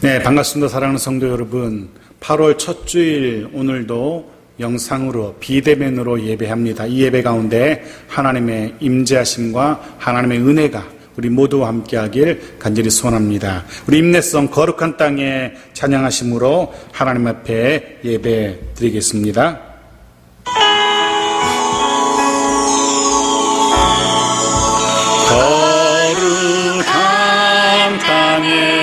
네, 반갑습니다. 사랑하는 성도 여러분. 8월 첫 주일 오늘도 영상으로 비대면으로 예배합니다. 이 예배 가운데 하나님의 임재하심과 하나님의 은혜가 우리 모두와 함께하길 간절히 소원합니다. 우리 임내성 거룩한 땅에 찬양하심으로 하나님 앞에 예배 드리겠습니다. 거룩한 땅에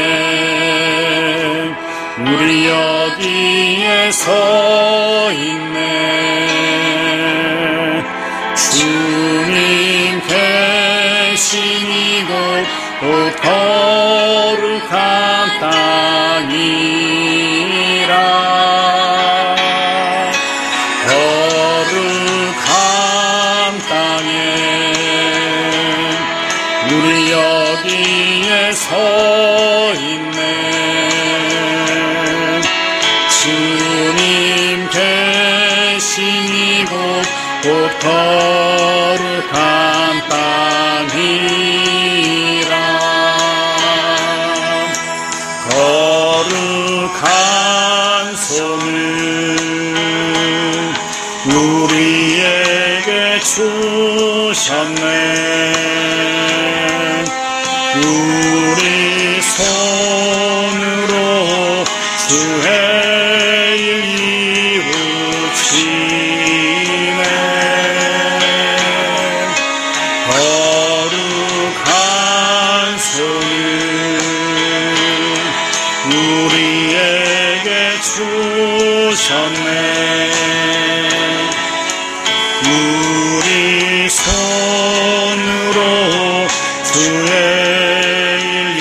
우리 여기에 서 있네. 주님 계신 이곳 곧 거룩한 땅이라. 거룩한 땅에 우리 여기에 서 있네. 주님 계신 이곳 곧 거룩한 땅이라. 거룩한 손을 우리에게 주셨네. 우리 손으로 주의 우리 손으로 주의 일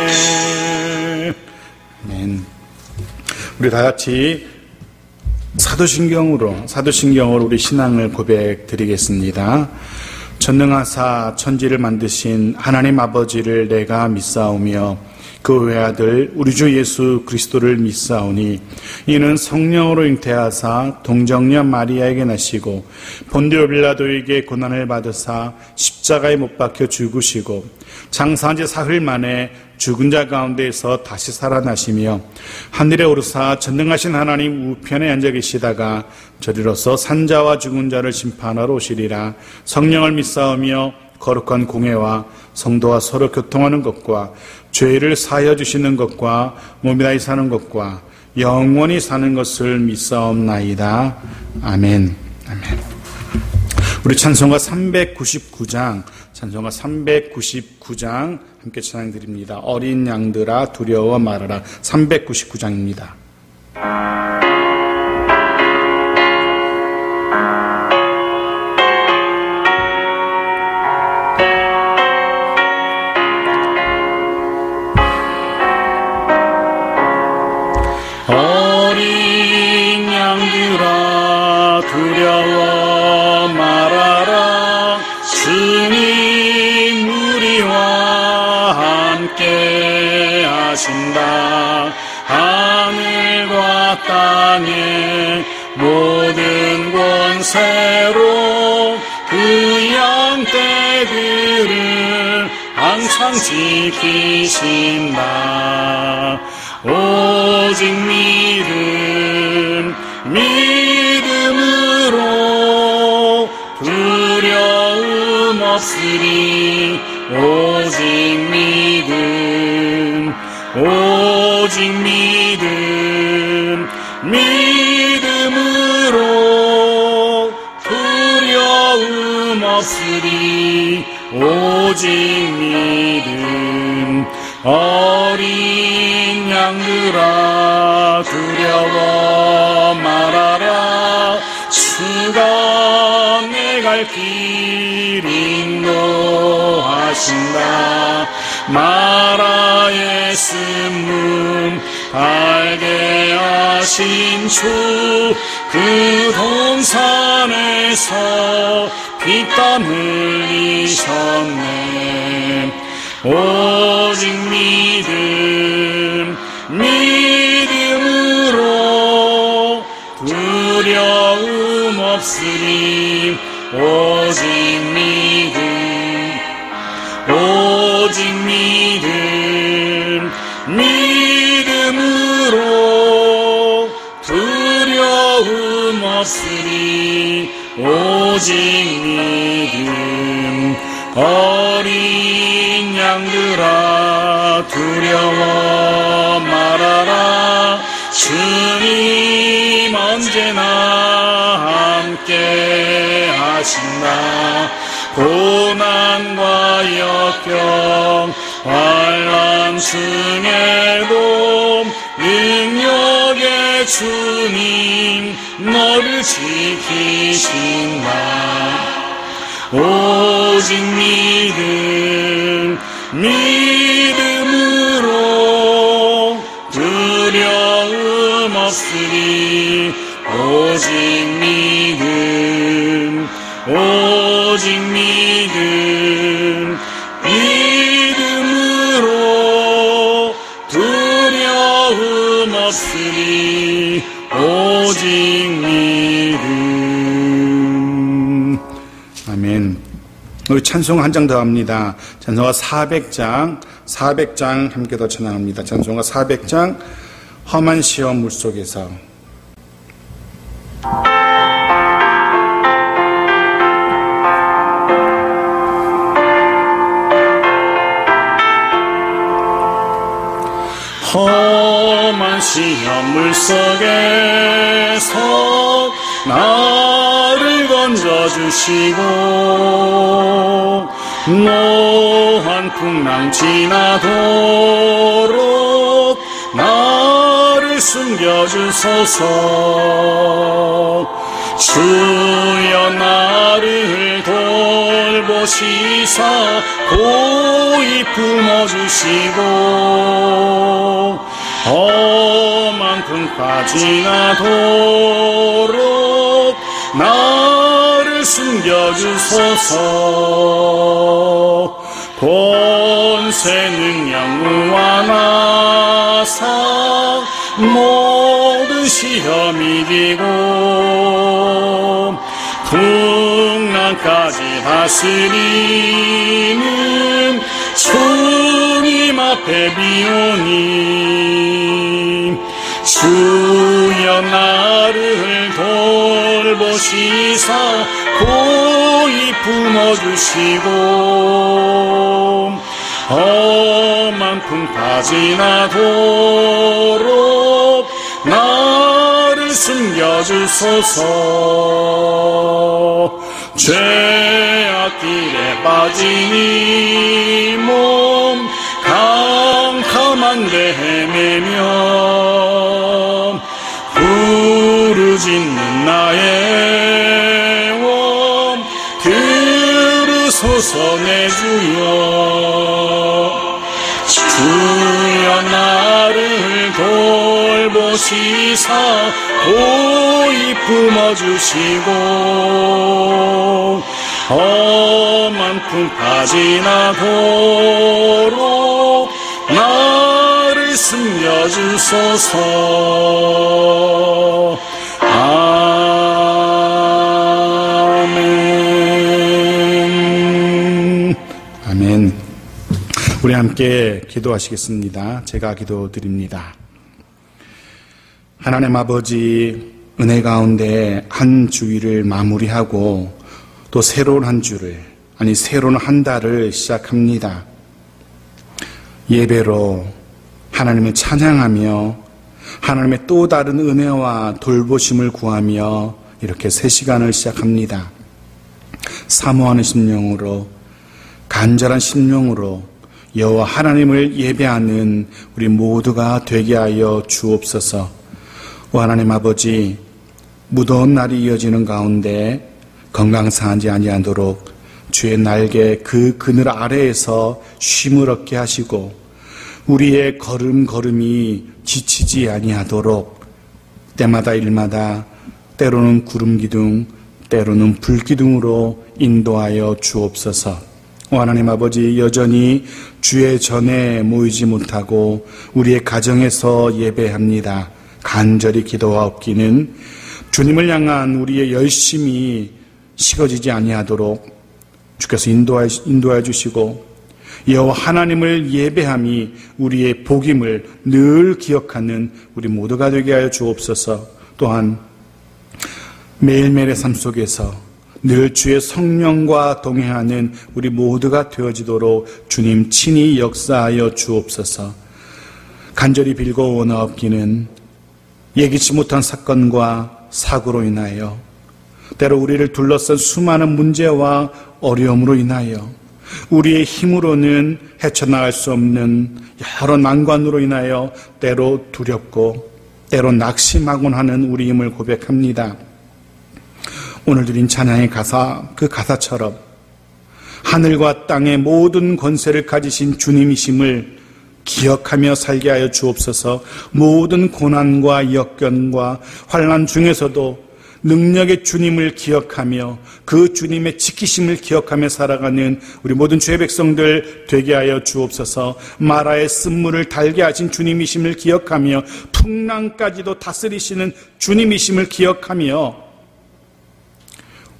이루시네. 아멘. 우리 다 같이 사도신경으로 우리 신앙을 고백드리겠습니다. 전능하사 천지를 만드신 하나님 아버지를 내가 믿사오며 그 외아들 우리 주 예수 그리스도를 믿사오니 이는 성령으로 잉태하사 동정녀 마리아에게 나시고 본디오 빌라도에게 고난을 받으사 십자가에 못 박혀 죽으시고 장사한 지 사흘 만에 죽은 자 가운데에서 다시 살아나시며 하늘에 오르사 전능하신 하나님 우편에 앉아 계시다가 저리로서 산자와 죽은 자를 심판하러 오시리라. 성령을 믿사오며 거룩한 공회와 성도와 서로 교통하는 것과 죄를 사하여 주시는 것과 몸이 다히 사는 것과 영원히 사는 것을 믿사옵나이다. 아멘. 아멘. 우리 찬송가 399장 함께 찬양드립니다. 어린 양들아 두려워 말아라. 399장입니다. 어린 양들아 두려워 말아라. 주님 우리와 함께 하신다. 하늘과 땅의 모든 권세로 그 양떼들을 항상 지키신다. 오직 믿음으로 두려움 없으리. 오직 믿음으로 두려움 없으리. 오직 믿음. 어린 양들아 두려워 말아라. 주가 내 갈 길 인도하신다. 마라의 쓴문 알게 하신 주 그 동산에서 피땀 흘리셨네. 오직 믿음으로 두려움 없으리. 오직 믿음 오직 믿음으로 두려움 없으리. 오직 믿음. 어린 양들아 두려워 말아라. 주님 언제나 함께 하신다. 고난과 역경 환난 중에도 능력의 주님 너를 지키신다. 오직 믿음으로 두려움 없으리. 오직 믿음. 믿음으로 두려움 없으리. 오직 믿음. 아멘. 우리 찬송 한 장 더 합니다. 찬송가 400장 함께 더 찬양합니다. 찬송가 400장 험한 시험 물속에서. 험한 시험 물속에서 나를 건져주시고 노한 풍랑 지나도록 나를 숨겨주소서. 주여 나를 돌보시사 고이 품어주시고 험한 풍파 지나도록 나를 숨겨주소서. 권세 능력 무한하사 모든 시험 이기고 풍랑까지 다스리는 주님 앞에 비오니 주여 나를 돌보시사 고이 품어주시고 험한 풍파 지나도록 나를 숨겨주소서. 죄악길에 빠진 이 몸 캄캄한데 헤매며 부르짖는 나의 몸 들으소서 내 주여. 주여 나를 돌보시사 고이 품어주시고 험한 풍파 지나도록 나를 숨겨주소서. 아멘. 아멘. 우리 함께 기도하시겠습니다. 제가 기도드립니다. 하나님 아버지, 은혜 가운데 한 주일을 마무리하고 또 새로운 한 주를, 새로운 한 달을 시작합니다. 예배로 하나님을 찬양하며 하나님의 또 다른 은혜와 돌보심을 구하며 이렇게 새 시간을 시작합니다. 사모하는 심령으로, 간절한 심령으로 여호와 하나님을 예배하는 우리 모두가 되게 하여 주옵소서. 오 하나님 아버지, 무더운 날이 이어지는 가운데 건강 상하지 아니하도록 주의 날개 그 그늘 아래에서 쉼을 얻게 하시고 우리의 걸음걸음이 지치지 아니하도록 때마다 일마다 때로는 구름기둥 때로는 불기둥으로 인도하여 주옵소서. 오 하나님 아버지, 여전히 주의 전에 모이지 못하고 우리의 가정에서 예배합니다. 간절히 기도하옵기는 주님을 향한 우리의 열심이 식어지지 아니하도록 주께서 인도하여 주시고 여호와 하나님을 예배함이 우리의 복임을 늘 기억하는 우리 모두가 되게 하여 주옵소서. 또한 매일매일의 삶 속에서 늘 주의 성령과 동행하는 우리 모두가 되어지도록 주님 친히 역사하여 주옵소서. 간절히 빌고 원하옵기는 예기치 못한 사건과 사고로 인하여, 때로 우리를 둘러싼 수많은 문제와 어려움으로 인하여, 우리의 힘으로는 헤쳐나갈 수 없는 여러 난관으로 인하여 때로 두렵고 때로 낙심하곤 하는 우리임을 고백합니다. 오늘 드린 찬양의 가사, 그 가사처럼 하늘과 땅의 모든 권세를 가지신 주님이심을 기억하며 살게 하여 주옵소서. 모든 고난과 역경과 환난 중에서도 능력의 주님을 기억하며 그 주님의 지키심을 기억하며 살아가는 우리 모든 주의 백성들 되게 하여 주옵소서. 마라의 쓴물을 달게 하신 주님이심을 기억하며 풍랑까지도 다스리시는 주님이심을 기억하며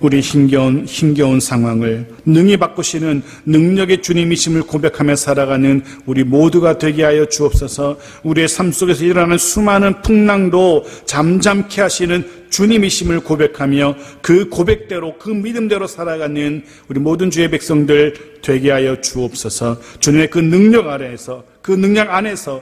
우리 힘겨운 상황을 능히 바꾸시는 능력의 주님이심을 고백하며 살아가는 우리 모두가 되게 하여 주옵소서. 우리의 삶 속에서 일어나는 수많은 풍랑도 잠잠케 하시는 주님이심을 고백하며 그 고백대로, 그 믿음대로 살아가는 우리 모든 주의 백성들 되게 하여 주옵소서. 주님의 그 능력 아래에서, 그 능력 안에서,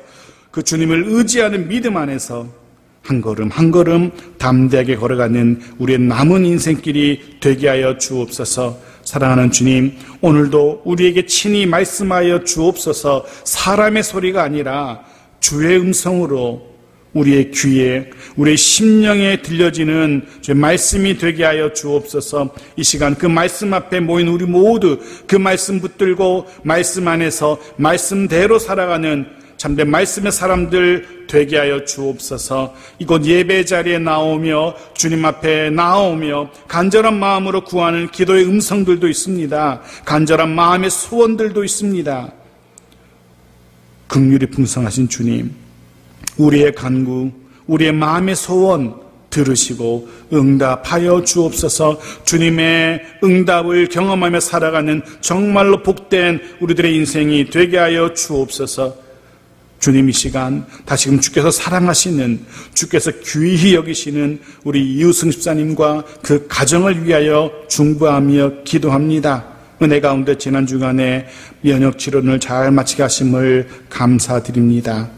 그 주님을 의지하는 믿음 안에서 한 걸음 한 걸음 담대하게 걸어가는 우리의 남은 인생길이 되게 하여 주옵소서. 사랑하는 주님, 오늘도 우리에게 친히 말씀하여 주옵소서. 사람의 소리가 아니라 주의 음성으로 우리의 귀에, 우리의 심령에 들려지는 주의 말씀이 되게 하여 주옵소서. 이 시간 그 말씀 앞에 모인 우리 모두 그 말씀 붙들고 말씀 안에서 말씀대로 살아가는 참된 말씀의 사람들 되게 하여 주옵소서. 이곳 예배 자리에 나오며 주님 앞에 나오며 간절한 마음으로 구하는 기도의 음성들도 있습니다. 간절한 마음의 소원들도 있습니다. 긍휼이 풍성하신 주님, 우리의 간구, 우리의 마음의 소원 들으시고 응답하여 주옵소서. 주님의 응답을 경험하며 살아가는 정말로 복된 우리들의 인생이 되게 하여 주옵소서. 주님, 이 시간 다시금 주께서 사랑하시는, 주께서 귀히 여기시는 우리 이우승 집사님과 그 가정을 위하여 중보하며 기도합니다. 은혜 가운데 지난 주간에 면역 치료를 잘 마치게 하심을 감사드립니다.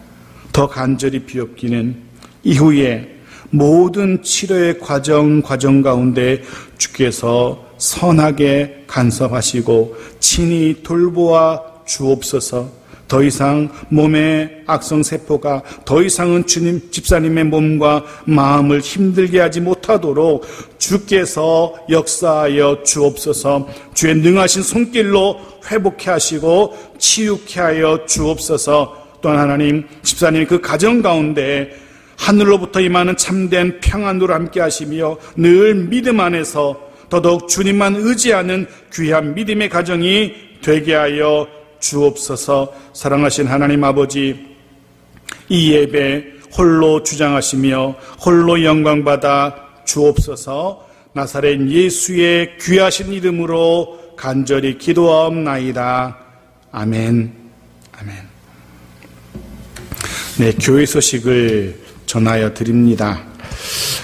더 간절히 비옵기는 이후에 모든 치료의 과정 가운데 주께서 선하게 간섭하시고 친히 돌보아 주옵소서. 더 이상 몸의 악성세포가 더 이상은 주님 집사님의 몸과 마음을 힘들게 하지 못하도록 주께서 역사하여 주옵소서. 주의 능하신 손길로 회복케 하시고 치유케 하여 주옵소서. 또한 하나님, 집사님 그 가정 가운데 하늘로부터 임하는 참된 평안으로 함께 하시며 늘 믿음 안에서 더더욱 주님만 의지하는 귀한 믿음의 가정이 되게 하여 주옵소서. 사랑하신 하나님 아버지, 이 예배 홀로 주장하시며 홀로 영광받아 주옵소서. 나사렛 예수의 귀하신 이름으로 간절히 기도하옵나이다. 아멘. 아멘. 네, 교회 소식을 전하여 드립니다.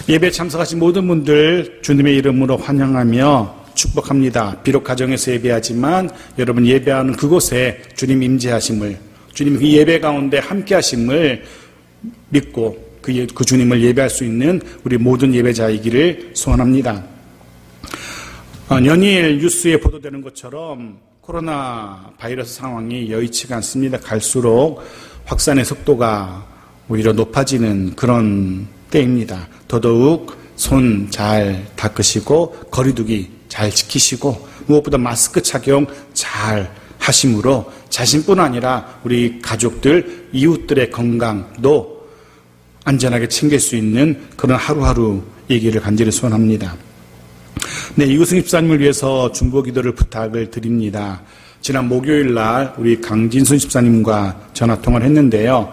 예배 참석하신 모든 분들 주님의 이름으로 환영하며 축복합니다. 비록 가정에서 예배하지만 여러분 예배하는 그곳에 주님 임재하심을, 주님 그 예배 가운데 함께 하심을 믿고 그 주님을 예배할 수 있는 우리 모든 예배자이기를 소원합니다. 연일 뉴스에 보도되는 것처럼 코로나 바이러스 상황이 여의치가 않습니다. 갈수록 확산의 속도가 오히려 높아지는 그런 때입니다. 더더욱 손 잘 닦으시고 거리두기 잘 지키시고 무엇보다 마스크 착용 잘 하심으로 자신뿐 아니라 우리 가족들, 이웃들의 건강도 안전하게 챙길 수 있는 그런 하루하루 얘기를 간절히 소원합니다. 네, 이우승 집사님을 위해서 중보 기도를 부탁을 드립니다. 지난 목요일 날 우리 강진순 집사님과 전화통화를 했는데요.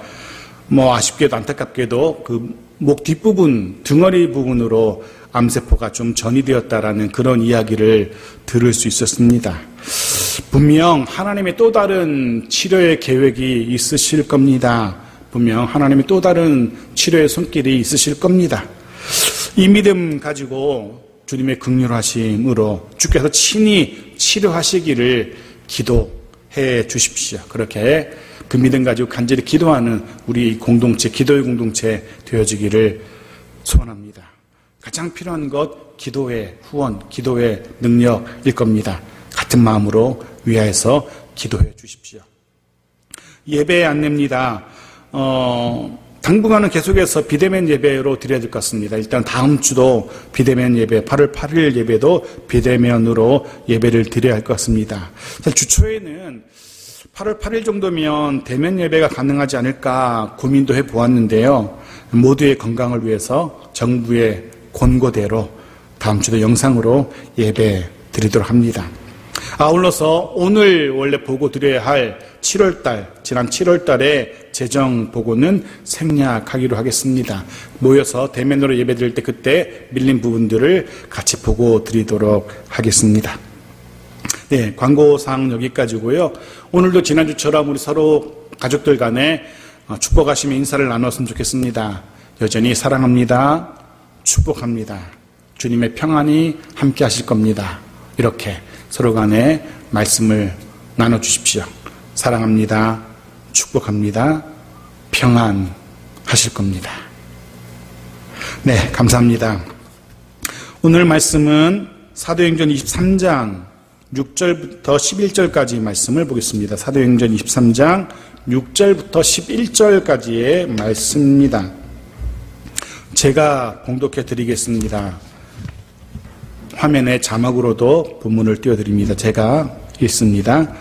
아쉽게도 안타깝게도 그 목 뒷부분, 등허리 부분으로 암세포가 좀 전이되었다라는 그런 이야기를 들을 수 있었습니다. 분명 하나님의 또 다른 치료의 계획이 있으실 겁니다. 분명 하나님의 또 다른 치료의 손길이 있으실 겁니다. 이 믿음 가지고 주님의 긍휼하심으로 주께서 친히 치료하시기를 기도해 주십시오. 그렇게 그 믿음 가지고 간절히 기도하는 우리 공동체, 기도의 공동체 되어지기를 소원합니다. 가장 필요한 것 기도의 후원, 기도의 능력일 겁니다. 같은 마음으로 위하여서 기도해 주십시오. 예배 안내입니다. 당분간은 계속해서 비대면 예배로 드려야 될 것 같습니다. 일단 다음 주도 비대면 예배, 8월 8일 예배도 비대면으로 예배를 드려야 할 것 같습니다. 주 초에는 8월 8일 정도면 대면 예배가 가능하지 않을까 고민도 해보았는데요. 모두의 건강을 위해서 정부의 권고대로 다음 주도 영상으로 예배 드리도록 합니다. 아울러서 오늘 원래 보고 드려야 할 7월달, 지난 7월달에 재정 보고는 생략하기로 하겠습니다. 모여서 대면으로 예배 드릴 때 그때 밀린 부분들을 같이 보고 드리도록 하겠습니다. 네, 광고사항 여기까지고요. 오늘도 지난주처럼 우리 서로 가족들 간에 축복하시며 인사를 나눴으면 좋겠습니다. 여전히 사랑합니다. 축복합니다. 주님의 평안이 함께 하실 겁니다. 이렇게 서로 간에 말씀을 나눠주십시오. 사랑합니다. 축복합니다. 평안하실 겁니다. 네, 감사합니다. 오늘 말씀은 사도행전 23장 6절부터 11절까지 말씀을 보겠습니다. 사도행전 23장 6절부터 11절까지의 말씀입니다. 제가 봉독해 드리겠습니다. 화면에 자막으로도 본문을 띄워드립니다. 제가 읽습니다.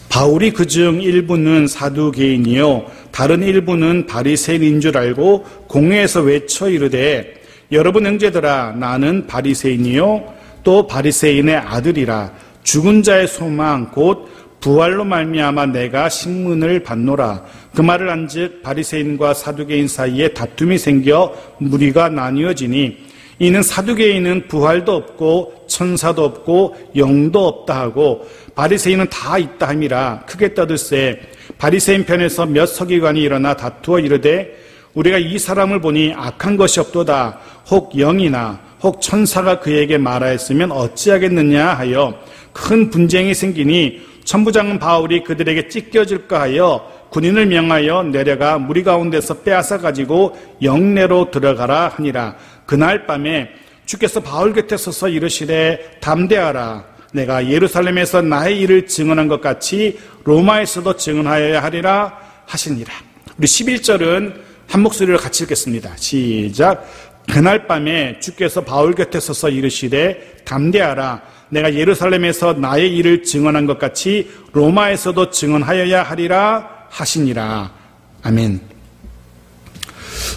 바울이 그중 일부는 사두개인이요 다른 일부는 바리새인인 줄 알고 공회에서 외쳐 이르되 여러분 형제들아 나는 바리새인이요 또 바리새인의 아들이라 죽은 자의 소망 곧 부활로 말미암아 내가 신문을 받노라. 그 말을 한즉 바리새인과 사두개인 사이에 다툼이 생겨 무리가 나뉘어지니 이는 사두개인은 부활도 없고 천사도 없고 영도 없다 하고 바리새인은 다 있다 함이라. 크게 떠들세 바리새인 편에서 몇 서기관이 일어나 다투어 이르되 우리가 이 사람을 보니 악한 것이 없도다. 혹 영이나 혹 천사가 그에게 말하였으면 어찌하겠느냐 하여 큰 분쟁이 생기니 천부장은 바울이 그들에게 찢겨질까 하여 군인을 명하여 내려가 무리 가운데서 빼앗아 가지고 영내로 들어가라 하니라. 그날 밤에 주께서 바울 곁에 서서 이르시되 담대하라. 내가 예루살렘에서 나의 일을 증언한 것 같이 로마에서도 증언하여야 하리라 하시니라. 우리 11절은 한 목소리로 같이 읽겠습니다. 시작. 그날 밤에 주께서 바울 곁에 서서 이르시되 담대하라. 내가 예루살렘에서 나의 일을 증언한 것 같이 로마에서도 증언하여야 하리라 하시니라. 아멘.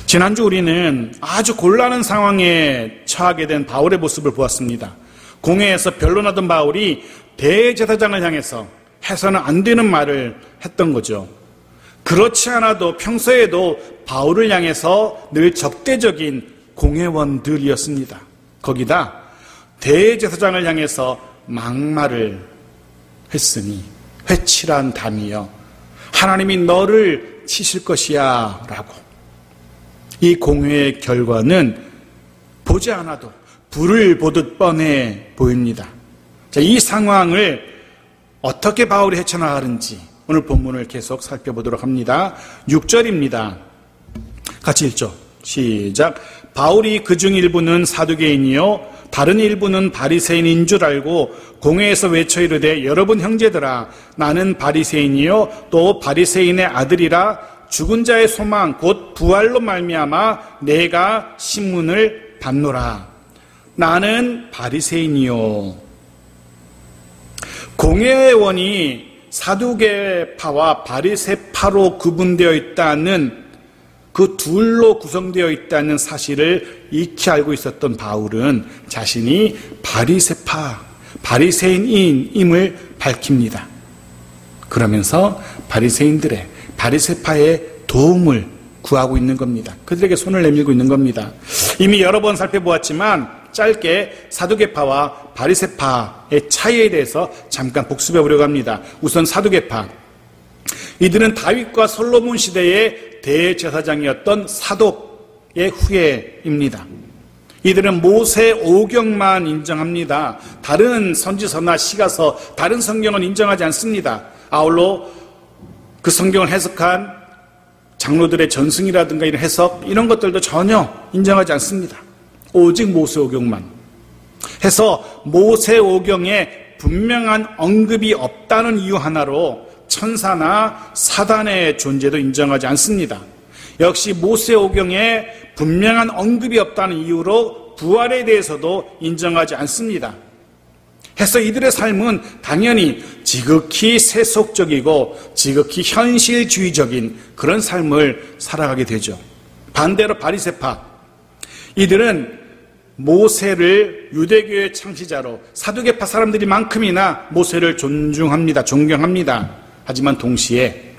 지난주 우리는 아주 곤란한 상황에 처하게 된 바울의 모습을 보았습니다. 공회에서 변론하던 바울이 대제사장을 향해서 해서는 안 되는 말을 했던 거죠. 그렇지 않아도 평소에도 바울을 향해서 늘 적대적인 공회원들이었습니다. 거기다 대제사장을 향해서 막말을 했으니 회칠한 담이여 하나님이 너를 치실 것이야 라고. 이 공회의 결과는 보지 않아도 불을 보듯 뻔해 보입니다. 자, 이 상황을 어떻게 바울이 헤쳐나가는지 오늘 본문을 계속 살펴보도록 합니다. 6절입니다. 같이 읽죠. 시작. 바울이 그중 일부는 사두개인이요 다른 일부는 바리새인인 줄 알고 공회에서 외쳐 이르되 여러분 형제들아 나는 바리새인이요 또 바리새인의 아들이라 죽은 자의 소망 곧 부활로 말미암아 내가 신문을 받노라. 나는 바리새인이요. 공회원이 사두개파와 바리새파로 구분되어 있다는 그 둘로 구성되어 있다는 사실을 익히 알고 있었던 바울은 자신이 바리새파, 바리새인임을 밝힙니다. 그러면서 바리새인들의, 바리새파의 도움을 구하고 있는 겁니다. 그들에게 손을 내밀고 있는 겁니다. 이미 여러 번 살펴보았지만 짧게 사두개파와 바리새파의 차이에 대해서 잠깐 복습해 보려고 합니다. 우선 사두개파. 이들은 다윗과 솔로몬 시대의 대제사장이었던 사독의 후예입니다. 이들은 모세 오경만 인정합니다. 다른 선지서나 시가서, 다른 성경은 인정하지 않습니다. 아울러 그 성경을 해석한 장로들의 전승이라든가 이런 해석, 이런 것들도 전혀 인정하지 않습니다. 오직 모세 오경만 해서 모세 오경에 분명한 언급이 없다는 이유 하나로 천사나 사단의 존재도 인정하지 않습니다. 역시 모세 오경에 분명한 언급이 없다는 이유로 부활에 대해서도 인정하지 않습니다. 해서 이들의 삶은 당연히 지극히 세속적이고 지극히 현실주의적인 그런 삶을 살아가게 되죠. 반대로 바리새파, 이들은 모세를 유대교의 창시자로, 사두개파 사람들이만큼이나 모세를 존중합니다. 존경합니다. 하지만 동시에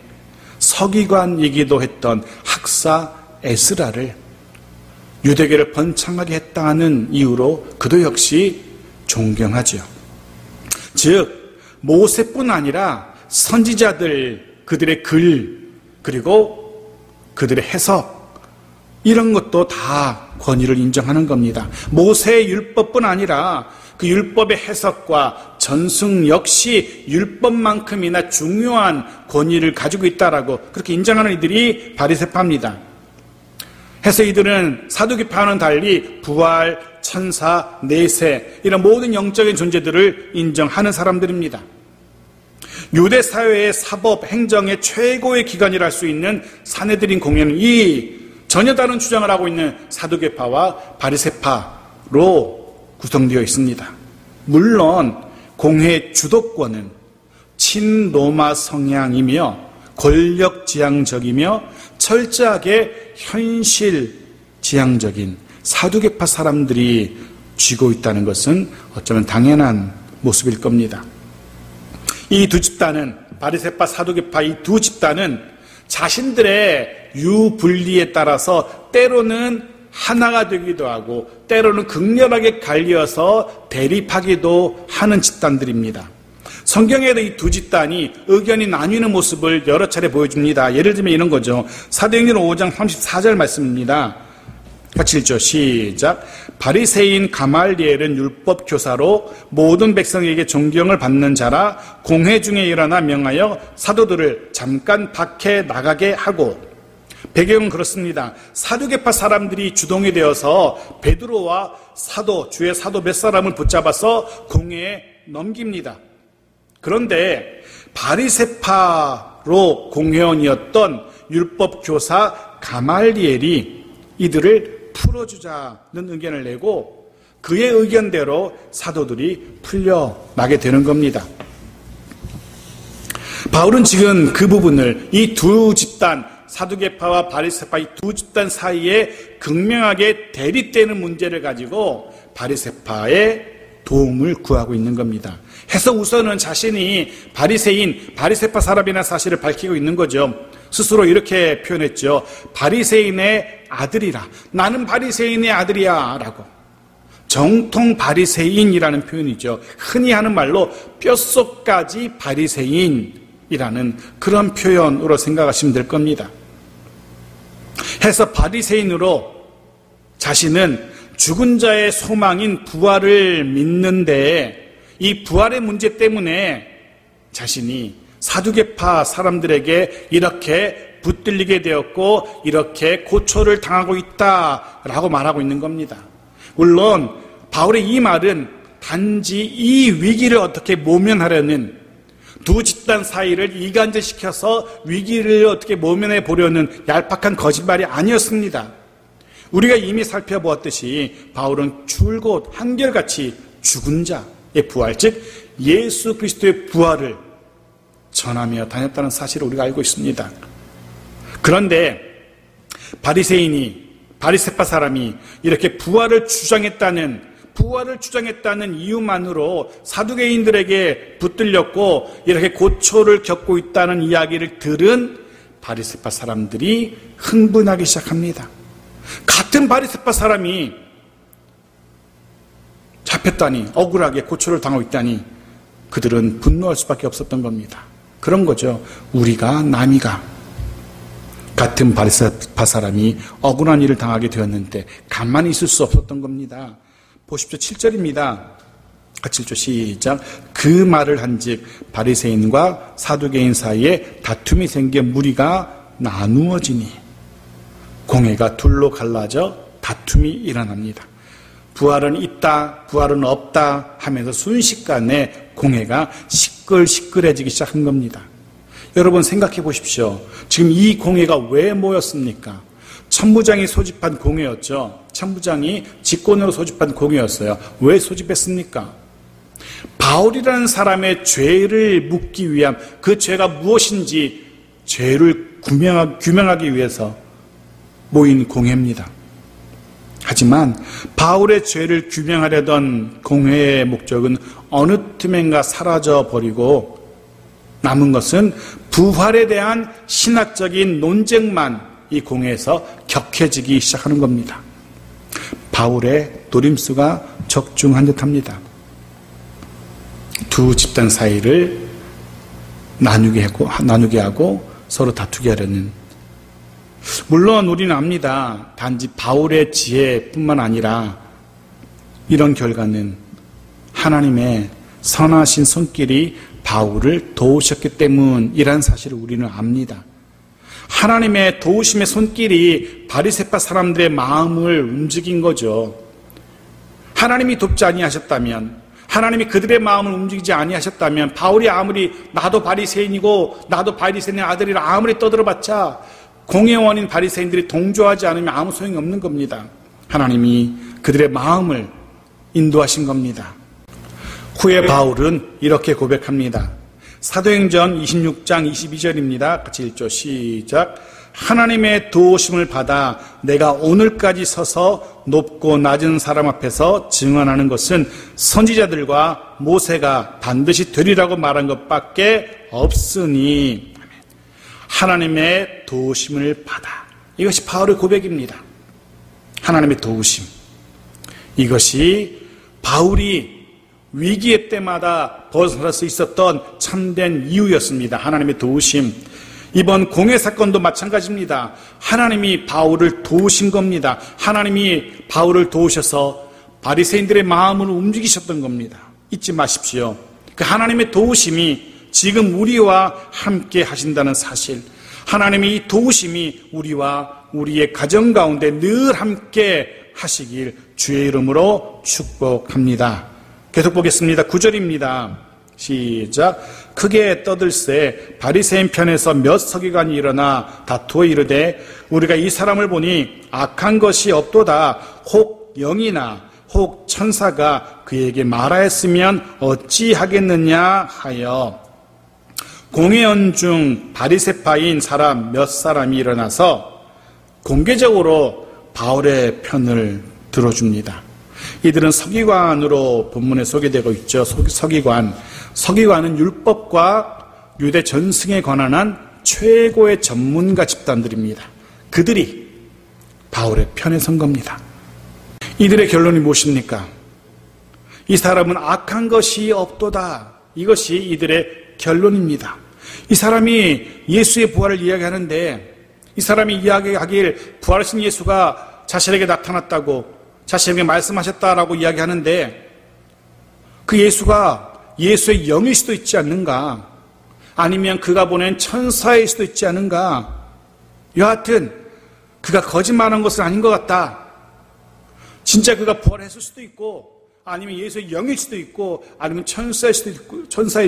서기관이기도 했던 학사 에스라를 유대교를 번창하게 했다는 이유로 그도 역시 존경하죠. 즉 모세뿐 아니라 선지자들, 그들의 글, 그리고 그들의 해석, 이런 것도 다 권위를 인정하는 겁니다. 모세의 율법뿐 아니라 그 율법의 해석과 전승 역시 율법만큼이나 중요한 권위를 가지고 있다라고 그렇게 인정하는 이들이 바리새파입니다. 해서 이들은 사두개파와는 달리 부활, 천사, 내세, 이런 모든 영적인 존재들을 인정하는 사람들입니다. 유대 사회의 사법, 행정의 최고의 기관이라 할 수 있는 사내들인 공회는 이 전혀 다른 주장을 하고 있는 사두개파와 바리새파로 구성되어 있습니다. 물론 공회의 주도권은 친로마 성향이며 권력지향적이며 철저하게 현실지향적인 사두개파 사람들이 쥐고 있다는 것은 어쩌면 당연한 모습일 겁니다. 이 두 집단은, 바리새파, 사두개파 이 두 집단은 자신들의 유분리에 따라서 때로는 하나가 되기도 하고 때로는 극렬하게 갈려서 대립하기도 하는 집단들입니다. 성경에도 이 두 집단이 의견이 나뉘는 모습을 여러 차례 보여줍니다. 예를 들면 이런 거죠. 사도행전 5장 34절 말씀입니다. 같이 읽죠. 시작. 바리새인 가말리엘은 율법 교사로 모든 백성에게 존경을 받는 자라 공회 중에 일어나 명하여 사도들을 잠깐 밖에 나가게 하고. 배경은 그렇습니다. 사두개파 사람들이 주동이 되어서 베드로와 사도, 주의 사도 몇 사람을 붙잡아서 공회에 넘깁니다. 그런데 바리새파로 공회원이었던 율법 교사 가말리엘이 이들을 풀어주자는 의견을 내고 그의 의견대로 사도들이 풀려나게 되는 겁니다. 바울은 지금 그 부분을 이 두 집단, 사두개파와 바리새파 이 두 집단 사이에 극명하게 대립되는 문제를 가지고 바리새파의 도움을 구하고 있는 겁니다. 해서 우선은 자신이 바리새인, 바리새파 사람이라는 사실을 밝히고 있는 거죠. 스스로 이렇게 표현했죠. 바리새인의 아들이라. 나는 바리새인의 아들이야 라고. 정통 바리새인이라는 표현이죠. 흔히 하는 말로 뼛속까지 바리새인이라는 그런 표현으로 생각하시면 될 겁니다. 해서 바리새인으로 자신은 죽은 자의 소망인 부활을 믿는데 이 부활의 문제 때문에 자신이 사두개파 사람들에게 이렇게 붙들리게 되었고 이렇게 고초를 당하고 있다라고 말하고 있는 겁니다. 물론 바울의 이 말은 단지 이 위기를 어떻게 모면하려는, 두 집단 사이를 이간질시켜서 위기를 어떻게 모면해 보려는 얄팍한 거짓말이 아니었습니다. 우리가 이미 살펴보았듯이 바울은 줄곧 한결같이 죽은 자의 부활, 즉 예수 그리스도의 부활을 전하며 다녔다는 사실을 우리가 알고 있습니다. 그런데 바리새파 사람이 이렇게 부활을 주장했다는 이유만으로 사두개인들에게 붙들렸고 이렇게 고초를 겪고 있다는 이야기를 들은 바리새파 사람들이 흥분하기 시작합니다. 같은 바리새파 사람이 잡혔다니, 억울하게 고초를 당하고 있다니 그들은 분노할 수밖에 없었던 겁니다. 그런 거죠. 우리가 남이가 같은 바리새파 사람이 억울한 일을 당하게 되었는데 가만히 있을 수 없었던 겁니다. 보십시오. 7절입니다. 7절 시작. 그 말을 한즉 바리새인과 사두개인 사이에 다툼이 생겨 무리가 나누어지니, 공회가 둘로 갈라져 다툼이 일어납니다. 부활은 있다, 부활은 없다 하면서 순식간에 공회가 시끌시끌해지기 시작한 겁니다. 여러분 생각해 보십시오. 지금 이 공회가 왜 모였습니까? 천부장이 소집한 공회였죠. 천부장이 직권으로 소집한 공회였어요. 왜 소집했습니까? 바울이라는 사람의 죄를 묻기 위함, 그 죄가 무엇인지 죄를 규명하기 위해서 모인 공회입니다. 하지만 바울의 죄를 규명하려던 공회의 목적은 어느 틈엔가 사라져버리고 남은 것은 부활에 대한 신학적인 논쟁만 이 공회에서 격해지기 시작하는 겁니다. 바울의 노림수가 적중한 듯합니다. 두 집단 사이를 나누게 하고 서로 다투게 하려는. 물론 우리는 압니다. 단지 바울의 지혜뿐만 아니라 이런 결과는 하나님의 선하신 손길이 바울을 도우셨기 때문이라는 사실을 우리는 압니다. 하나님의 도우심의 손길이 바리새파 사람들의 마음을 움직인 거죠. 하나님이 돕지 아니하셨다면, 하나님이 그들의 마음을 움직이지 아니하셨다면, 바울이 아무리 나도 바리새인이고 나도 바리새인의 아들이라 아무리 떠들어봤자 공회원인 바리새인들이 동조하지 않으면 아무 소용이 없는 겁니다. 하나님이 그들의 마음을 인도하신 겁니다. 후에 바울은 이렇게 고백합니다. 사도행전 26장 22절입니다. 같이 읽죠. 시작. 하나님의 도우심을 받아 내가 오늘까지 서서 높고 낮은 사람 앞에서 증언하는 것은 선지자들과 모세가 반드시 되리라고 말한 것밖에 없으니, 하나님의 도우심을 받아. 이것이 바울의 고백입니다. 하나님의 도우심. 이것이 바울이 위기의 때마다 벗어날 수 있었던 참된 이유였습니다. 하나님의 도우심. 이번 공회 사건도 마찬가지입니다. 하나님이 바울을 도우신 겁니다. 하나님이 바울을 도우셔서 바리새인들의 마음을 움직이셨던 겁니다. 잊지 마십시오. 그 하나님의 도우심이 지금 우리와 함께 하신다는 사실, 하나님의 이 도우심이 우리와 우리의 가정 가운데 늘 함께 하시길 주의 이름으로 축복합니다. 계속 보겠습니다. 9절입니다. 시작. 크게 떠들새 바리새인 편에서 몇 서기관이 일어나 다투어 이르되 우리가 이 사람을 보니 악한 것이 없도다. 혹 영이나 혹 천사가 그에게 말하였으면 어찌하겠느냐 하여 공회원 중 바리새파인 사람 몇 사람이 일어나서 공개적으로 바울의 편을 들어줍니다. 이들은 서기관으로 본문에 소개되고 있죠. 서기관은 율법과 유대 전승에 관한 최고의 전문가 집단들입니다. 그들이 바울의 편에 선 겁니다. 이들의 결론이 무엇입니까? 이 사람은 악한 것이 없도다. 이것이 이들의 결론입니다. 이 사람이 예수의 부활을 이야기하는데, 이 사람이 이야기하길 부활하신 예수가 자신에게 나타났다고, 자신에게 말씀하셨다라고 이야기하는데, 그 예수가 예수의 영일 수도 있지 않는가? 아니면 그가 보낸 천사일 수도 있지 않은가? 여하튼 그가 거짓말한 것은 아닌 것 같다. 진짜 그가 부활했을 수도 있고, 아니면 예수의 영일 수도 있고, 아니면 천사일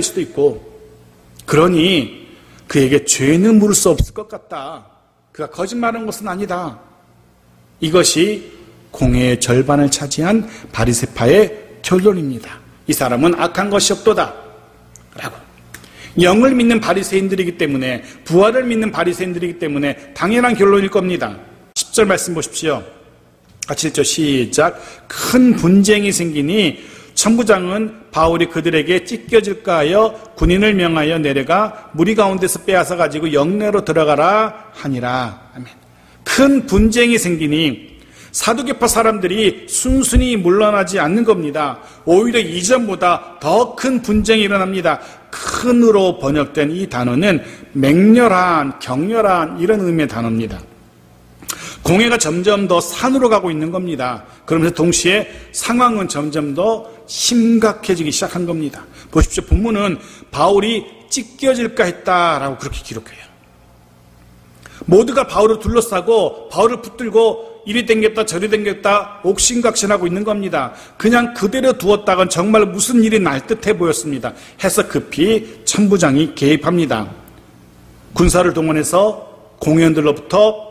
수도 있고, 그러니 그에게 죄는 물을 수 없을 것 같다. 그가 거짓말한 것은 아니다. 이것이 공회의 절반을 차지한 바리새파의 결론입니다. 이 사람은 악한 것이 없도다 라고. 영을 믿는 바리새인들이기 때문에, 부활을 믿는 바리새인들이기 때문에 당연한 결론일 겁니다. 10절 말씀 보십시오. 같이 읽죠. 시작. 큰 분쟁이 생기니 천부장은 바울이 그들에게 찢겨질까 하여 군인을 명하여 내려가 무리 가운데서 빼앗아 가지고 영내로 들어가라 하니라. 아멘. 큰 분쟁이 생기니 사두개파 사람들이 순순히 물러나지 않는 겁니다. 오히려 이전보다 더 큰 분쟁이 일어납니다. 큰으로 번역된 이 단어는 맹렬한, 격렬한 이런 의미의 단어입니다. 공회가 점점 더 산으로 가고 있는 겁니다. 그러면서 동시에 상황은 점점 더 심각해지기 시작한 겁니다. 보십시오. 본문은 바울이 찢겨질까 했다라고 그렇게 기록해요. 모두가 바울을 둘러싸고 바울을 붙들고 이리 댕겼다 저리 댕겼다 옥신각신하고 있는 겁니다. 그냥 그대로 두었다간 정말 무슨 일이 날 듯해 보였습니다. 해서 급히 천부장이 개입합니다. 군사를 동원해서 공회원들로부터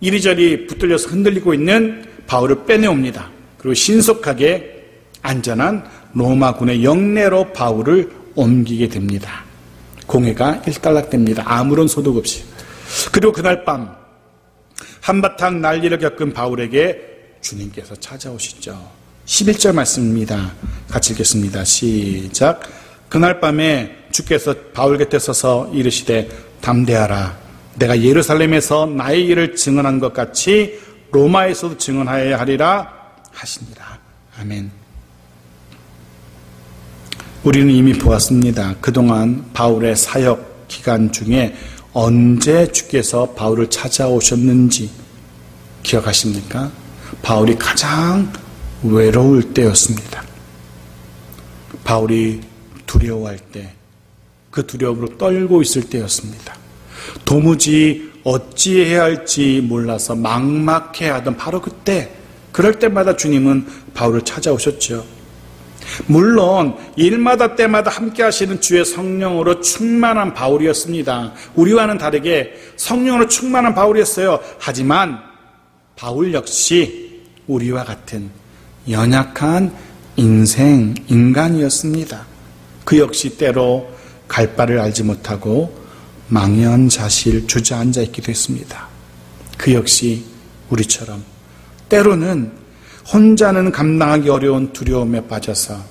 이리저리 붙들려서 흔들리고 있는 바울을 빼내옵니다. 그리고 신속하게 안전한 로마군의 영내로 바울을 옮기게 됩니다. 공회가 일단락됩니다. 아무런 소득 없이. 그리고 그날 밤 한바탕 난리를 겪은 바울에게 주님께서 찾아오시죠. 11절 말씀입니다. 같이 읽겠습니다. 시작. 그날 밤에 주께서 바울 곁에 서서 이르시되 담대하라. 내가 예루살렘에서 나의 일을 증언한 것 같이 로마에서도 증언하여야 하리라 하시니라. 아멘. 우리는 이미 보았습니다. 그동안 바울의 사역 기간 중에 언제 주께서 바울을 찾아오셨는지 기억하십니까? 바울이 가장 외로울 때였습니다. 바울이 두려워할 때, 그 두려움으로 떨고 있을 때였습니다. 도무지 어찌해야 할지 몰라서 막막해하던 바로 그때, 그럴 때마다 주님은 바울을 찾아오셨죠. 물론 일마다 때마다 함께 하시는 주의 성령으로 충만한 바울이었습니다. 우리와는 다르게 성령으로 충만한 바울이었어요. 하지만 바울 역시 우리와 같은 연약한 인간이었습니다. 그 역시 때로 갈 바를 알지 못하고 망연자실 주저앉아 있기도 했습니다. 그 역시 우리처럼 때로는 혼자는 감당하기 어려운 두려움에 빠져서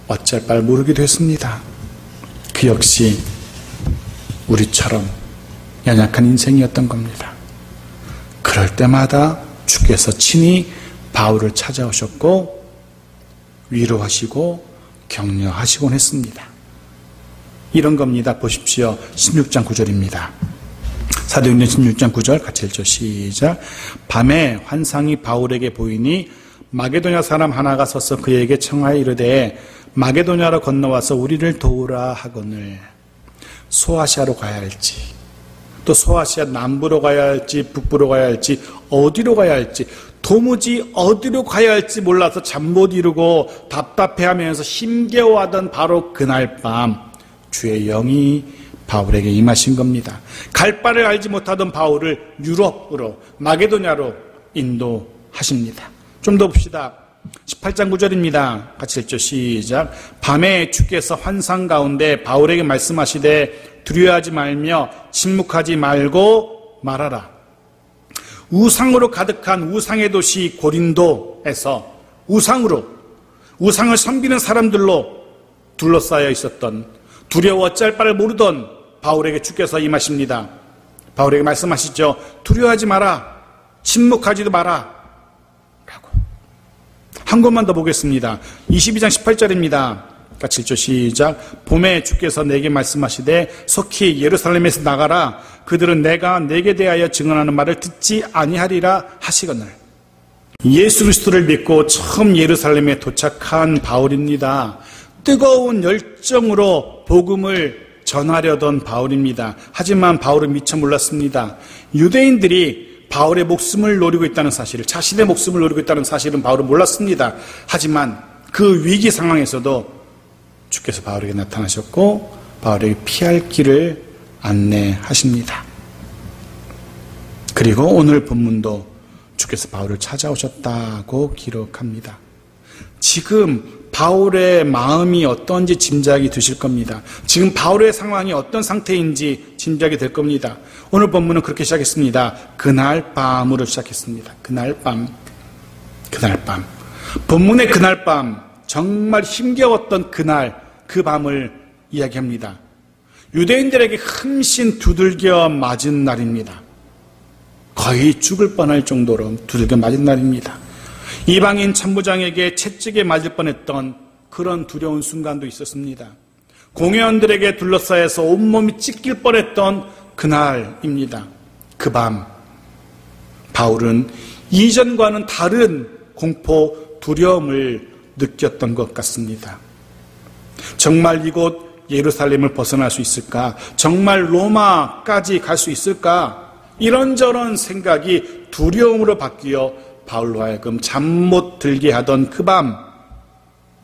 어쩔 바를 모르기도 했습니다. 그 역시 우리처럼 연약한 인생이었던 겁니다. 그럴 때마다 주께서 친히 바울을 찾아오셨고 위로하시고 격려하시곤 했습니다. 이런 겁니다. 보십시오. 16장 9절입니다. 사도행전 16장 9절 같이 읽죠. 시작. 밤에 환상이 바울에게 보이니 마게도냐 사람 하나가 서서 그에게 청하여 이르되 마게도냐로 건너와서 우리를 도우라 하거늘. 소아시아로 가야 할지, 또 소아시아 남부로 가야 할지 북부로 가야 할지 어디로 가야 할지 도무지 어디로 가야 할지 몰라서 잠 못 이루고 답답해하면서 힘겨워하던 바로 그날 밤 주의 영이 바울에게 임하신 겁니다. 갈 바를 알지 못하던 바울을 유럽으로 마게도냐로 인도하십니다. 좀 더 봅시다. 18장 9절입니다. 같이 읽죠. 시작. 밤에 주께서 환상 가운데 바울에게 말씀하시되 두려워하지 말며 침묵하지 말고 말하라. 우상으로 가득한 우상의 도시 고린도에서 우상을 섬기는 사람들로 둘러싸여 있었던 두려워 어쩔 바를 모르던 바울에게 주께서 임하십니다. 바울에게 말씀하시죠. 두려워하지 마라. 침묵하지도 마라. 라고. 한 곳만 더 보겠습니다. 22장 18절입니다. 같이 읽죠. 시작. 봄에 주께서 내게 말씀하시되 속히 예루살렘에서 나가라. 그들은 내가 내게 대하여 증언하는 말을 듣지 아니하리라 하시거늘. 예수 그리스도를 믿고 처음 예루살렘에 도착한 바울입니다. 뜨거운 열정으로 복음을 전하려던 바울입니다. 하지만 바울은 미처 몰랐습니다. 유대인들이 바울의 목숨을 노리고 있다는 사실을, 자신의 목숨을 노리고 있다는 사실은 바울은 몰랐습니다. 하지만 그 위기 상황에서도 주께서 바울에게 나타나셨고 바울에게 피할 길을 안내하십니다. 그리고 오늘 본문도 주께서 바울을 찾아오셨다고 기록합니다. 지금 바울의 마음이 어떤지 짐작이 되실 겁니다. 지금 바울의 상황이 어떤 상태인지 짐작이 될 겁니다. 오늘 본문은 그렇게 시작했습니다. 그날 밤으로 시작했습니다. 그날 밤. 본문의 그날 밤, 정말 힘겨웠던 그날, 그 밤을 이야기합니다. 유대인들에게 흠씬 두들겨 맞은 날입니다. 거의 죽을 뻔할 정도로 두들겨 맞은 날입니다. 이방인 천부장에게 채찍에 맞을 뻔했던 그런 두려운 순간도 있었습니다. 공회원들에게 둘러싸여서 온몸이 찢길 뻔했던 그날입니다. 그 밤 바울은 이전과는 다른 공포, 두려움을 느꼈던 것 같습니다. 정말 이곳 예루살렘을 벗어날 수 있을까? 정말 로마까지 갈 수 있을까? 이런저런 생각이 두려움으로 바뀌어 바울로 하여금 잠 못 들게 하던 그 밤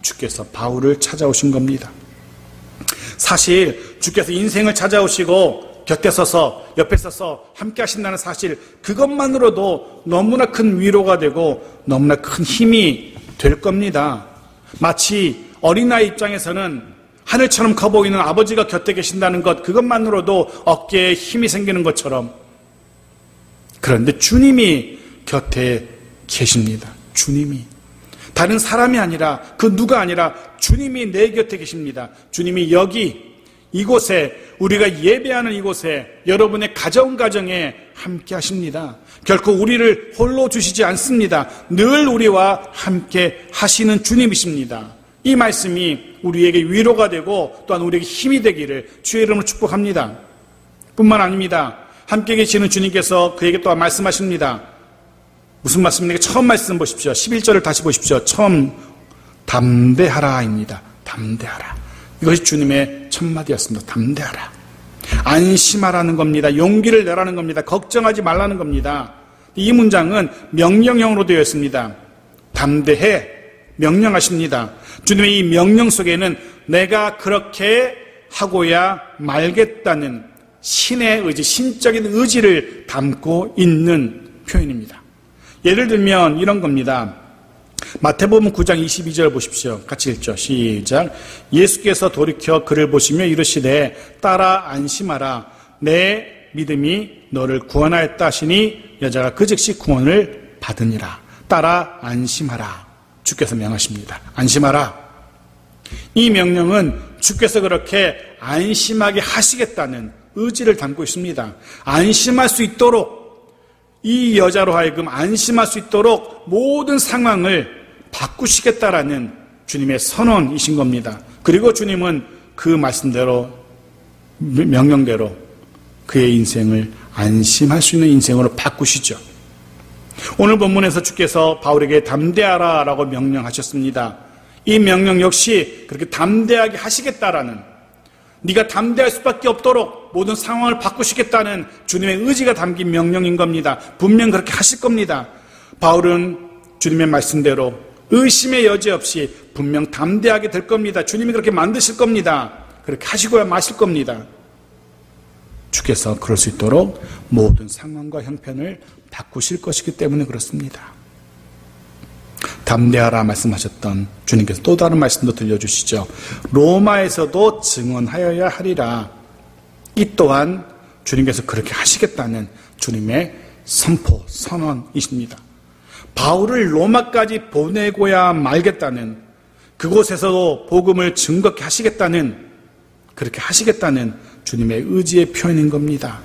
주께서 바울을 찾아오신 겁니다. 사실 주께서 인생을 찾아오시고 곁에 서서 옆에 서서 함께 하신다는 사실, 그것만으로도 너무나 큰 위로가 되고 너무나 큰 힘이 될 겁니다. 마치 어린아이 입장에서는 하늘처럼 커 보이는 아버지가 곁에 계신다는 것, 그것만으로도 어깨에 힘이 생기는 것처럼, 그런데 주님이 곁에 계십니다. 주님이. 다른 사람이 아니라, 그 누가 아니라 주님이 내 곁에 계십니다. 주님이 여기 이곳에, 우리가 예배하는 이곳에, 여러분의 가정에 함께 하십니다. 결코 우리를 홀로 주시지 않습니다. 늘 우리와 함께 하시는 주님이십니다. 이 말씀이 우리에게 위로가 되고 또한 우리에게 힘이 되기를 주의 이름으로 축복합니다. 뿐만 아닙니다. 함께 계시는 주님께서 그에게 또한 말씀하십니다. 무슨 말씀입니까? 처음 말씀 보십시오. 11절을 다시 보십시오. 처음 담대하라입니다. 담대하라. 이것이 주님의 첫 마디였습니다. 담대하라. 안심하라는 겁니다. 용기를 내라는 겁니다. 걱정하지 말라는 겁니다. 이 문장은 명령형으로 되어 있습니다. 담대해, 명령하십니다. 주님의 이 명령 속에는 내가 그렇게 하고야 말겠다는 신의 의지, 신적인 의지를 담고 있는 표현입니다. 예를 들면 이런 겁니다. 마태복음 9장 22절 보십시오. 같이 읽죠. 시작. 예수께서 돌이켜 그를 보시며 이르시되 따라 안심하라. 내 믿음이 너를 구원하였다 하시니 여자가 그 즉시 구원을 받으니라. 따라 안심하라. 주께서 명하십니다. 안심하라. 이 명령은 주께서 그렇게 안심하게 하시겠다는 의지를 담고 있습니다. 안심할 수 있도록, 이 여자로 하여금 안심할 수 있도록 모든 상황을 바꾸시겠다라는 주님의 선언이신 겁니다. 그리고 주님은 그 말씀대로, 명령대로 그의 인생을 안심할 수 있는 인생으로 바꾸시죠. 오늘 본문에서 주께서 바울에게 담대하라 라고 명령하셨습니다. 이 명령 역시 그렇게 담대하게 하시겠다라는, 네가 담대할 수밖에 없도록 모든 상황을 바꾸시겠다는 주님의 의지가 담긴 명령인 겁니다. 분명 그렇게 하실 겁니다. 바울은 주님의 말씀대로 의심의 여지 없이 분명 담대하게 될 겁니다. 주님이 그렇게 만드실 겁니다. 그렇게 하시고야 마실 겁니다. 주께서 그럴 수 있도록 모든 상황과 형편을 바꾸실 것이기 때문에 그렇습니다. 담대하라 말씀하셨던 주님께서 또 다른 말씀도 들려주시죠. 로마에서도 증언하여야 하리라. 이 또한 주님께서 그렇게 하시겠다는 주님의 선포, 선언이십니다. 바울을 로마까지 보내고야 말겠다는, 그곳에서도 복음을 증거케 하시겠다는, 그렇게 하시겠다는 주님의 의지의 표현인 겁니다.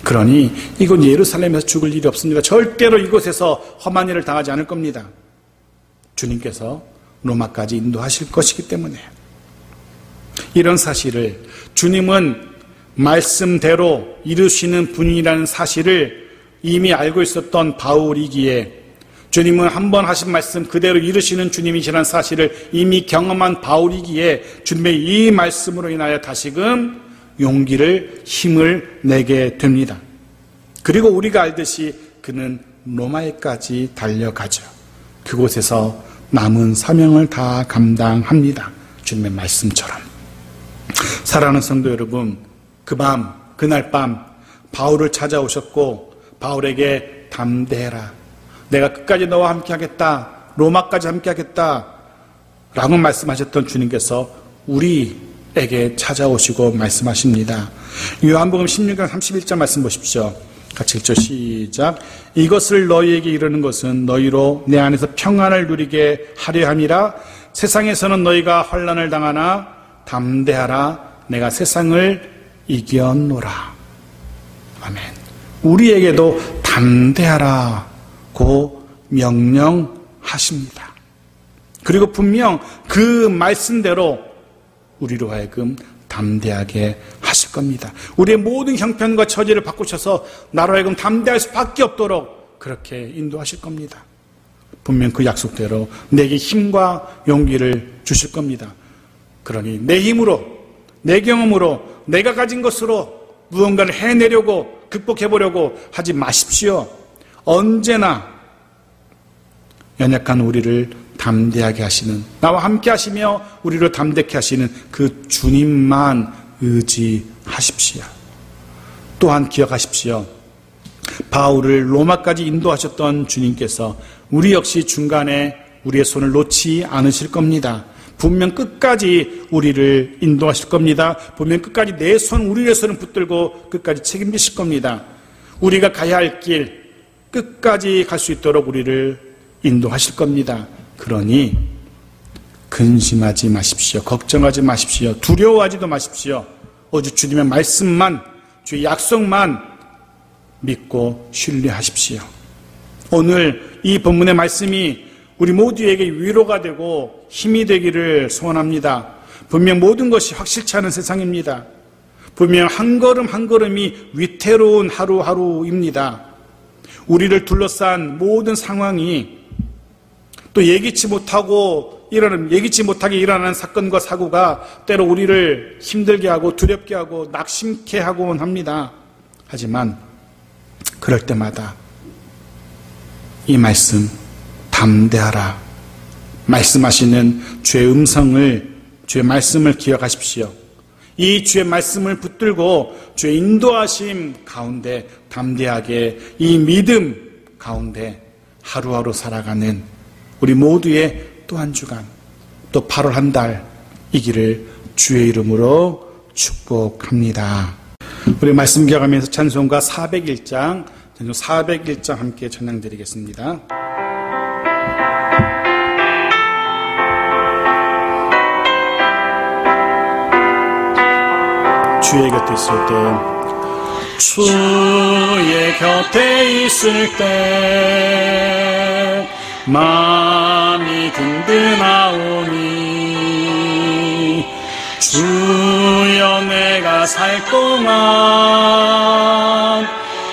그러니 이곳 예루살렘에서 죽을 일이 없습니다. 절대로 이곳에서 험한 일을 당하지 않을 겁니다. 주님께서 로마까지 인도하실 것이기 때문에. 이런 사실을, 주님은 말씀대로 이루시는 분이라는 사실을 이미 알고 있었던 바울이기에, 주님은 한 번 하신 말씀 그대로 이루시는 주님이시라는 사실을 이미 경험한 바울이기에 주님의 이 말씀으로 인하여 다시금 용기를, 힘을 내게 됩니다. 그리고 우리가 알듯이 그는 로마에까지 달려가죠. 그곳에서 남은 사명을 다 감당합니다. 주님의 말씀처럼. 사랑하는 성도 여러분, 그 밤, 그날 밤 바울을 찾아오셨고 바울에게 담대해라. 내가 끝까지 너와 함께 하겠다. 로마까지 함께 하겠다. 라고 말씀하셨던 주님께서 우리에게 찾아오시고 말씀하십니다. 요한복음 16장 31절 말씀 보십시오. 같이 읽죠. 시작. 이것을 너희에게 이르는 것은 너희로 내 안에서 평안을 누리게 하려 함이라. 세상에서는 너희가 환난을 당하나 담대하라. 내가 세상을 이겼노라. 아멘. 우리에게도 담대하라고 명령하십니다. 그리고 분명 그 말씀대로 우리로 하여금 담대하게 하실 겁니다. 우리의 모든 형편과 처지를 바꾸셔서 나로 하여금 담대할 수밖에 없도록 그렇게 인도하실 겁니다. 분명 그 약속대로 내게 힘과 용기를 주실 겁니다. 그러니 내 힘으로, 내 경험으로, 내가 가진 것으로 무언가를 해내려고, 극복해보려고 하지 마십시오. 언제나 연약한 우리를 담대하게 하시는, 나와 함께 하시며 우리를 담대케 하시는 그 주님만 의지하십시오. 또한 기억하십시오. 바울을 로마까지 인도하셨던 주님께서 우리 역시 중간에 우리의 손을 놓지 않으실 겁니다. 분명 끝까지 우리를 인도하실 겁니다. 분명 끝까지 우리의 손을 붙들고 끝까지 책임지실 겁니다. 우리가 가야 할 길 끝까지 갈 수 있도록 우리를 인도하실 겁니다. 그러니 근심하지 마십시오. 걱정하지 마십시오. 두려워하지도 마십시오. 오직 주님의 말씀만, 주의 약속만 믿고 신뢰하십시오. 오늘 이 본문의 말씀이 우리 모두에게 위로가 되고 힘이 되기를 소원합니다. 분명 모든 것이 확실치 않은 세상입니다. 분명 한 걸음 한 걸음이 위태로운 하루하루입니다. 우리를 둘러싼 모든 상황이 또 예기치 못하게 일어나는 사건과 사고가 때로 우리를 힘들게 하고 두렵게 하고 낙심케 하곤 합니다. 하지만 그럴 때마다 이 말씀, 담대하라 말씀하시는 주의 음성을, 주의 말씀을 기억하십시오. 이 주의 말씀을 붙들고 주의 인도하심 가운데 담대하게 이 믿음 가운데 하루하루 살아가는 우리 모두의 또 한 주간, 또 8월 한 달이기를 주의 이름으로 축복합니다. 우리 말씀 기억하면서 찬송가 401장 함께 찬양드리겠습니다. 주의 곁에 있을 때, 주의 곁에 있을 때 마음이 든든하오니 주여 내가 살 동안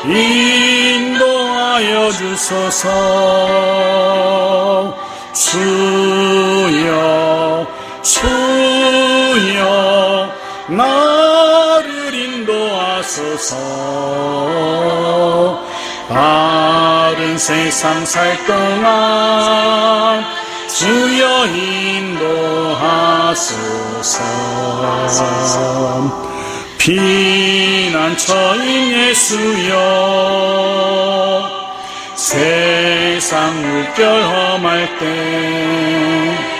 인도하여 주소서. 주여 나를 인도하소서. 바른 세상 살 동안 주여 인도하소서. 피난처인 예수여 세상 물결 험할 때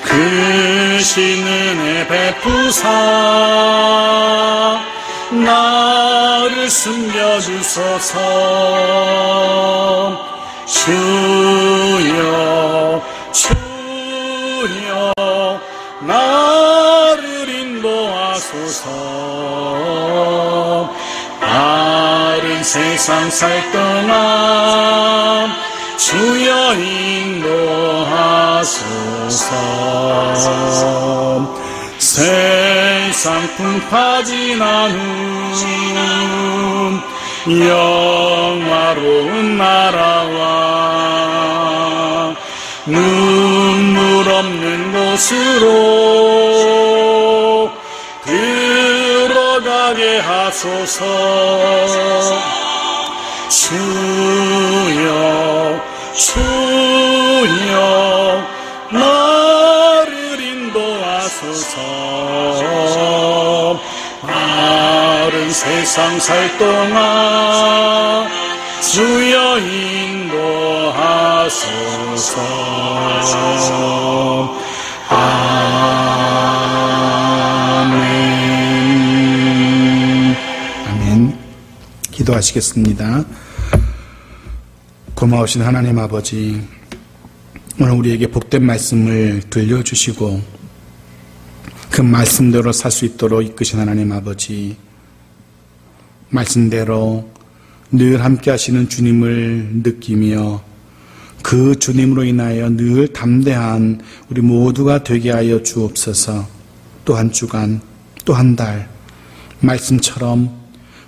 그 신은혜 베푸사 나를 숨겨주소서. 주여 나를 인도하소서. 바른 세상 살 동안 주여 인도하소서. 세상 풍파진 않음 영화로운 나라와 눈물 없는 곳으로 들어가게 하소서. 주여 나를 인도하소서. 바른 세상 살 동안 주여 인도하소서. 아멘. 기도하시겠습니다. 고마우신 하나님 아버지, 오늘 우리에게 복된 말씀을 들려주시고 그 말씀대로 살 수 있도록 이끄신 하나님 아버지, 말씀대로 늘 함께 하시는 주님을 느끼며 그 주님으로 인하여 늘 담대한 우리 모두가 되게 하여 주옵소서. 또 한 주간, 또 한 달 말씀처럼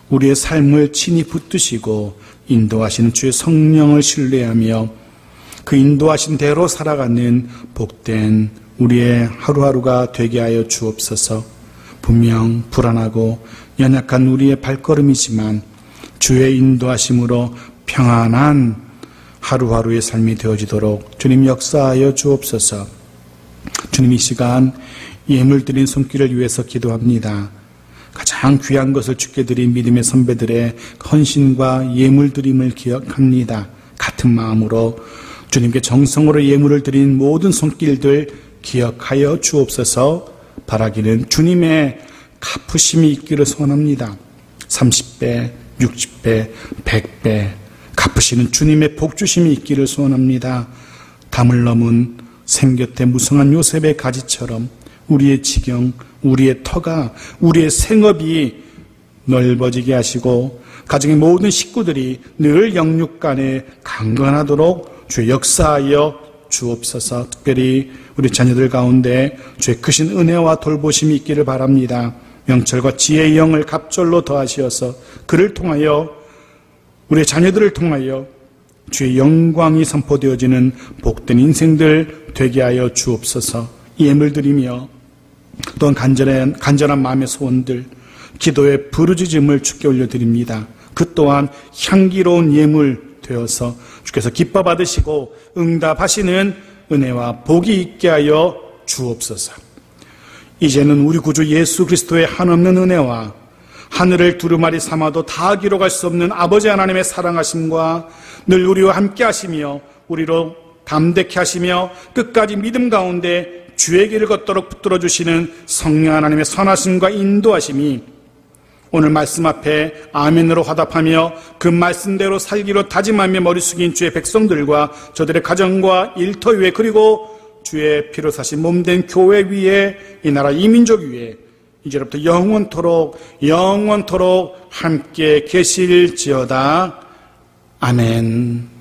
우리의 삶을 친히 붙드시고 인도하시는 주의 성령을 신뢰하며 그 인도하신 대로 살아가는 복된 우리의 하루하루가 되게 하여 주옵소서. 분명 불안하고 연약한 우리의 발걸음이지만 주의 인도하심으로 평안한 하루하루의 삶이 되어지도록 주님 역사하여 주옵소서. 주님, 이 시간 예물 드린 손길을 위해서 기도합니다. 가장 귀한 것을 주께 드린 믿음의 선배들의 헌신과 예물 드림을 기억합니다. 같은 마음으로 주님께 정성으로 예물을 드린 모든 손길들 기억하여 주옵소서. 바라기는 주님의 갚으심이 있기를 소원합니다. 30배, 60배, 100배 갚으시는 주님의 복주심이 있기를 소원합니다. 담을 넘은 생곁에 무성한 요셉의 가지처럼 우리의 지경, 우리의 터가, 우리의 생업이 넓어지게 하시고 가정의 모든 식구들이 늘 영육간에 강건하도록 주의 역사하여 주옵소서. 특별히 우리 자녀들 가운데 주의 크신 은혜와 돌보심이 있기를 바랍니다. 명철과 지혜의 영을 갑절로 더하시어서 그를 통하여 우리의 자녀들을 통하여 주의 영광이 선포되어지는 복된 인생들 되게 하여 주옵소서. 예물 드리며 또한 간절한 마음의 소원들, 기도의 부르짖음을 주께 올려드립니다. 그 또한 향기로운 예물 되어서 주께서 기뻐 받으시고 응답하시는 은혜와 복이 있게 하여 주옵소서. 이제는 우리 구주 예수 그리스도의 한없는 은혜와 하늘을 두루마리 삼아도 다 기록할 수 없는 아버지 하나님의 사랑하심과 늘 우리와 함께 하시며 우리로 담대케 하시며 끝까지 믿음 가운데 주의 길을 걷도록 붙들어 주시는 성령 하나님의 선하심과 인도하심이 오늘 말씀 앞에 아멘으로 화답하며 그 말씀대로 살기로 다짐하며 머리 숙인 주의 백성들과 저들의 가정과 일터 위에 그리고 주의 피로 사신 몸된 교회 위에 이 나라 이 민족 위에 이제부터 영원토록 함께 계실지어다. 아멘.